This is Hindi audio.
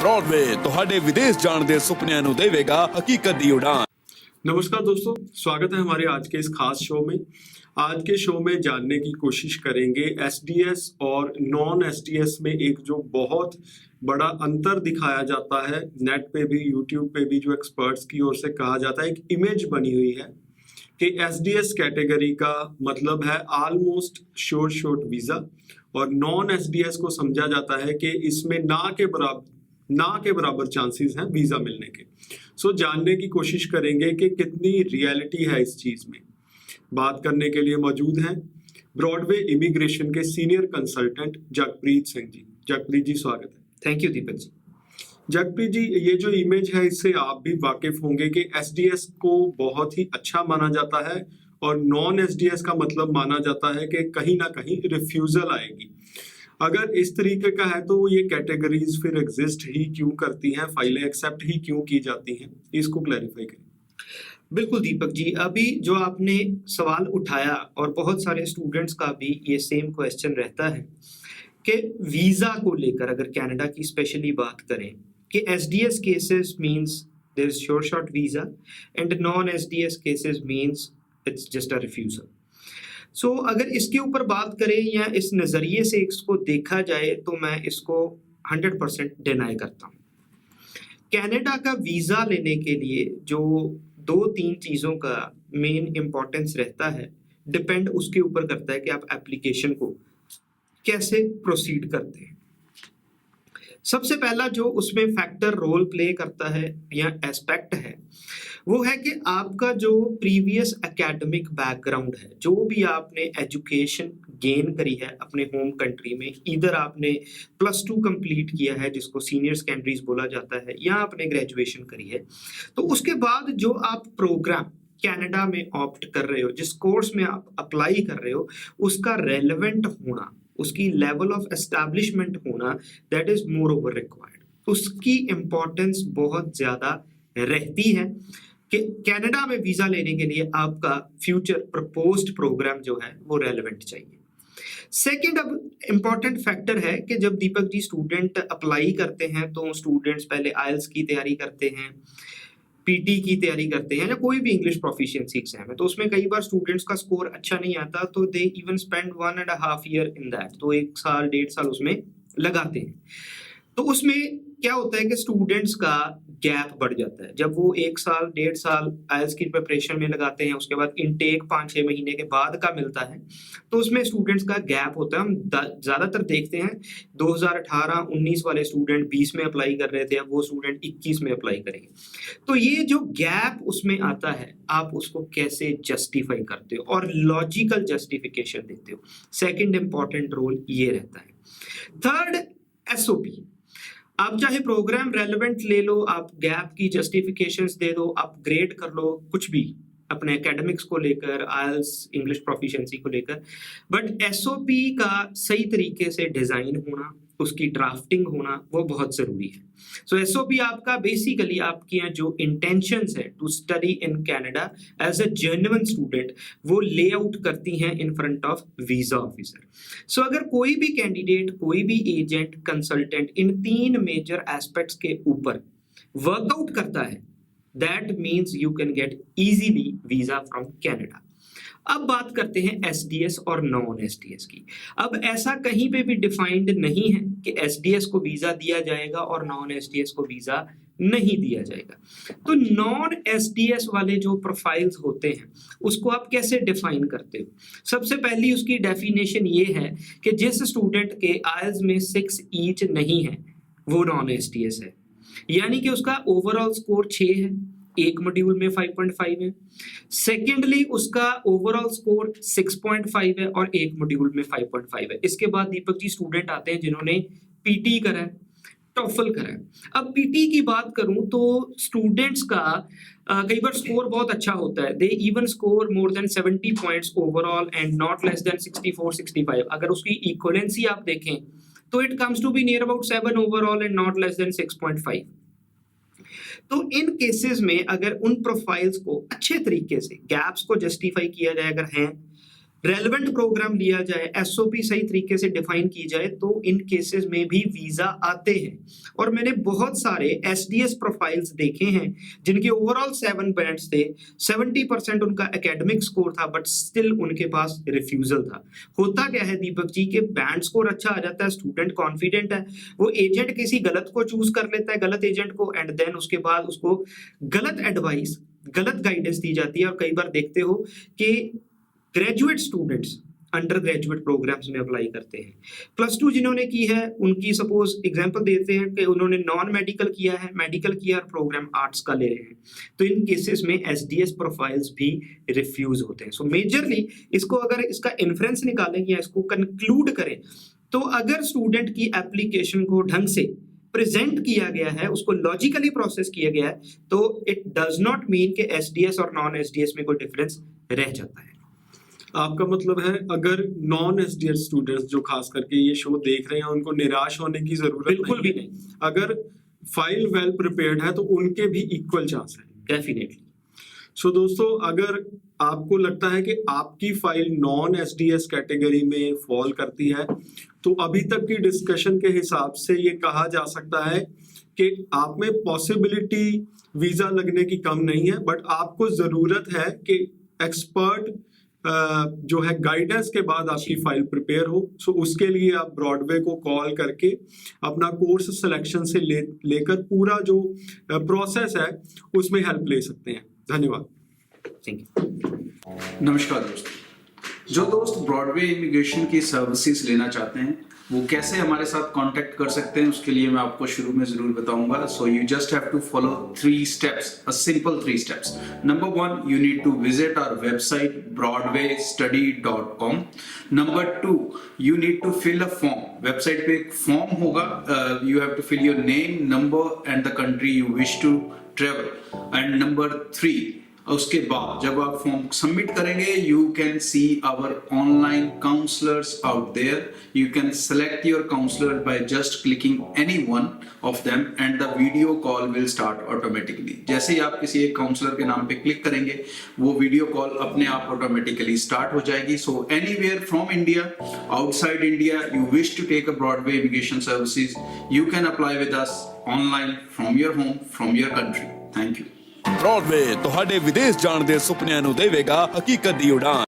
ब्रॉडवे ਤੁਹਾਡੇ ਵਿਦੇਸ਼ ਜਾਣ ਦੇ ਸੁਪਨਿਆਂ ਨੂੰ ਦੇਵੇਗਾ ਹਕੀਕਤ ਦੀ ਉਡਾਨ। नमस्कार दोस्तों, स्वागत है हमारे आज के इस खास शो में। आज के शो में जानने की कोशिश करेंगे एसडीएस और नॉन एसडीएस में एक जो बहुत बड़ा अंतर दिखाया जाता है, नेट पे भी यूट्यूब पे भी जो एक्सपर्ट्स की ओर से कहा जाता है, एक इमेज बनी हुई है कि एसडीएस कैटेगरी का मतलब है ऑलमोस्ट शॉर्ट वीजा और नॉन एसडीएस को समझा जाता है कि इसमें ना के बराबर चांसेस हैं वीजा मिलने के। सो जानने की कोशिश करेंगे कि कितनी रियलिटी है इस चीज में। बात करने के लिए मौजूद हैं ब्रॉडवे इमिग्रेशन के सीनियर कंसल्टेंट जगप्रीत सिंह जी। जगप्रीत जी, स्वागत है। Thank you Deepak ji. जगप्रीत जी, ये जो इमेज है इससे आप भी वाकिफ होंगे कि एसडीएस को बहुत ही अच्छा माना जाता है और नॉन एसडीएस का मतलब माना जाता है कि कहीं ना कहीं रिफ्यूजल आएगी। अगर इस तरीके का है तो ये कैटेगरीज फिर एग्जिस्ट ही क्यों करती हैं, फाइलें एक्सेप्ट ही क्यों की जाती हैं, इसको क्लैरिफाई करें। बिल्कुल दीपक जी, अभी जो आपने सवाल उठाया और बहुत सारे स्टूडेंट्स का भी ये सेम क्वेश्चन रहता है कि वीजा को लेकर अगर कनाडा की स्पेशली बात करें कि SDS cases means there is short visa and non SDS cases means it's just a refusal. So अगर इसके ऊपर बात करें या इस नज़रिए से इसको देखा जाए तो मैं इसको 100% डिनाई करता हूँ। कनाडा का वीज़ा लेने के लिए जो 2-3 चीज़ों का मेन इम्पोर्टेंस रहता है, डिपेंड उसके ऊपर करता है कि आप एप्लीकेशन को कैसे प्रोसीड करते हैं। सबसे पहला जो उसमें फैक्टर रोल प्ले करता है या एस्पेक्ट है वो है कि आपका जो प्रीवियस एकेडमिक बैकग्राउंड है, जो भी आपने एजुकेशन गेन करी है अपने होम कंट्री में, इधर आपने +2 कंप्लीट किया है जिसको सीनियर सेकेंडरीज बोला जाता है, या आपने ग्रेजुएशन करी है, तो उसके बाद जो आप प्रोग्राम कनाडा में ऑप्ट कर रहे हो, जिस कोर्स में आप अप्लाई कर रहे हो, उसका रेलेवेंट होना, उसकी लेवल ऑफ एस्टैब्लिशमेंट होना, that is more over required. उसकी इम्पोर्टेंस बहुत ज्यादा रहती है कि कनाडा में वीजा लेने के लिए आपका फ्यूचर प्रपोज्ड प्रोग्राम जो है वो रेलेवेंट चाहिए। सेकेंड अब इम्पॉर्टेंट फैक्टर है कि जब दीपक जी स्टूडेंट अप्लाई करते हैं तो स्टूडेंट्स पहले आइल्स की तैयारी करते हैं, पीटी की तैयारी करते हैं, या कोई भी इंग्लिश प्रोफिशिएंसी एग्जाम है, तो उसमें कई बार स्टूडेंट्स का स्कोर अच्छा नहीं आता तो they even spend 1.5 year in that, तो 1 साल 1.5 साल उसमें लगाते हैं। तो उसमें क्या होता है कि स्टूडेंट्स का गैप बढ़ जाता है। जब वो 1 साल 1.5 साल आइल्स की प्रिपरेशन में लगाते हैं, उसके बाद इनटेक 5-6 महीने के बाद का मिलता है, तो उसमें स्टूडेंट्स का गैप होता है। हम ज़्यादातर देखते हैं 2018-19 वाले स्टूडेंट 20 में अप्लाई कर रहे थे, अब वो स्टूडेंट 21 में अप्लाई करेंगे। तो ये जो गैप उसमें आता है, आप उसको कैसे जस्टिफाई करते हो और लॉजिकल जस्टिफिकेशन देते हो, सेकेंड इंपॉर्टेंट रोल ये रहता है। Third, SOP. आप चाहे प्रोग्राम रेलेवेंट ले लो, आप गैप की जस्टिफिकेशंस दे दो, अपग्रेड कर लो, कुछ भी अपने एकेडमिक्स को लेकर, आइल्स इंग्लिश प्रोफिशिएंसी को लेकर, बट एसओपी का सही तरीके से डिजाइन होना, उसकी ड्राफ्टिंग होना वो बहुत जरूरी है। सो एसओपी आपका बेसिकली आपकी जो इंटेंशंस है to study in Canada as a genuine student, वो लेआउट करती हैं in front of visa officer. So अगर कोई भी कैंडिडेट, कोई भी agent, consultant in 3 major aspects के ऊपर वर्कआउट करता है, that means you can get easily visa from Canada. अब बात करते हैं एसडीएस और नॉन एसडीएस की। अब ऐसा कहीं पे भी डिफाइंड नहीं है कि एसडीएस को वीजा दिया जाएगा और नॉन एसडीएस को वीजा नहीं दिया जाएगा। तो नॉन एसडीएस वाले जो प्रोफाइल्स होते हैं उसको आप कैसे डिफाइन करते हो? सबसे पहली उसकी डेफिनेशन ये है कि जिस स्टूडेंट के आइल्स में 6 ईच नहीं है वो नॉन एसडीएस है, यानी कि उसका ओवरऑल स्कोर 6 है, एक मॉड्यूल में 5.5 है। सेकेंडली उसका ओवरऑल स्कोर 6.5 है और एक मॉड्यूल में 5.5 है। इसके बाद दीपक जी स्टूडेंट आते हैं जिन्होंने पीटी करा है, टॉफल करा है। अब पीटी की बात करूं तो स्टूडेंट्स का कई बार स्कोर बहुत अच्छा होता है, they even score more than 70 points overall and not less than 64-65। अगर उसकी इक्वलेंसी आप देखें तो it comes to be near about 7 overall and not less than 6.5। तो इन केसेस में अगर उन प्रोफाइल्स को अच्छे तरीके से गैप्स को जस्टिफाई किया जाए, अगर हैं रेलेवेंट प्रोग्राम लिया जाए, एसओपी सही तरीके से डिफाइन की जाए, तो इन केसेस में भी वीजा आते हैं। और मैंने बहुत सारे एसडीएस प्रोफाइल्स देखे हैं जिनके ओवरऑल 7 बैंड्स थे, 70% उनका एकेडमिक स्कोर था, बट स्टिल उनके पास रिफ्यूजल था। होता क्या है दीपक जी के बैंड स्कोर अच्छा आ जाता है, स्टूडेंट कॉन्फिडेंट है, वो एजेंट किसी गलत को चूज कर लेता है, गलत एजेंट को, एंड देन उसके बाद उसको गलत एडवाइस, गलत गाइडेंस दी जाती है। और कई बार देखते हो कि graduate students undergraduate programs में अप्लाई करते हैं। +2 जिन्होंने की है उनकी सपोज एग्जांपल देते हैं कि उन्होंने नॉन मेडिकल किया है, मेडिकल किया और प्रोग्राम आर्ट्स का ले रहे हैं, तो इन केसेस में एसडीएस प्रोफाइल्स भी रिफ्यूज होते हैं। सो मेजरली इसको अगर इसका इन्फ्रेंस निकालें या इसको कंक्लूड करें, तो अगर स्टूडेंट की एप्लीकेशन को ढंग से प्रेजेंट किया गया है, उसको लॉजिकली प्रोसेस किया गया है, तो इट डज नॉट मीन कि एसडीएस और नॉन एसडीएस में कोई डिफरेंस रह जाता है। आपका मतलब है अगर नॉन एसडीएस स्टूडेंट्स जो खास करके ये शो देख रहे हैं उनको निराश होने की जरूरत बिल्कुल भी नहीं। अगर फाइल वेल प्रिपेयर्ड है तो उनके भी इक्वल चांस है। डेफिनेटली। सो दोस्तों, अगर आपको लगता है कि आपकी फाइल नॉन एसडीएस कैटेगरी में फॉल करती है, तो अभी तक की डिस्कशन के हिसाब से ये कहा जा सकता है कि आप में पॉसिबिलिटी वीजा लगने की कम नहीं है, बट आपको जरूरत है कि एक्सपर्ट जो है गाइडेंस के बाद आपकी फाइल प्रिपेयर हो। सो उसके लिए आप ब्रॉडवे को कॉल करके अपना कोर्स सिलेक्शन से लेकर पूरा जो प्रोसेस है उसमें हेल्प ले सकते हैं। धन्यवाद। Thank you. नमस्कार दोस्तों, जो दोस्त ब्रॉडवे इमिग्रेशन की सर्विसेज लेना चाहते हैं वो कैसे हमारे साथ कांटेक्ट कर सकते हैं, उसके लिए मैं आपको शुरू में जरूर बताऊंगा। So you just have to follow 3 steps, a simple 3 steps. Number 1, you need to visit our website broadwaystudy.com. Number 2, you need to fill a form. Website पे एक फॉर्म होगा, you have to fill your name, number and the country you wish to travel. And number 3, उसके बाद जब आप फॉर्म सबमिट करेंगे, you can see our online counsellors out there. You can select your counsellor by just clicking any one of them and the video call will start automatically. जैसे ही आप किसी एक काउंसलर के नाम पे क्लिक करेंगे, वो वीडियो कॉल अपने आप ऑटोमेटिकली स्टार्ट हो जाएगी। So anywhere from India, outside India, you wish to take a Broadway immigration services, you can apply with us online from your home, from your country. Thank you. Broadway ਤੁਹਾਡੇ ਵਿਦੇਸ਼ ਜਾਣ ਦੇ ਸੁਪਨਿਆਂ ਨੂੰ ਦੇਵੇਗਾ ਹਕੀਕਤ ਦੀ ਉਡਾਨ।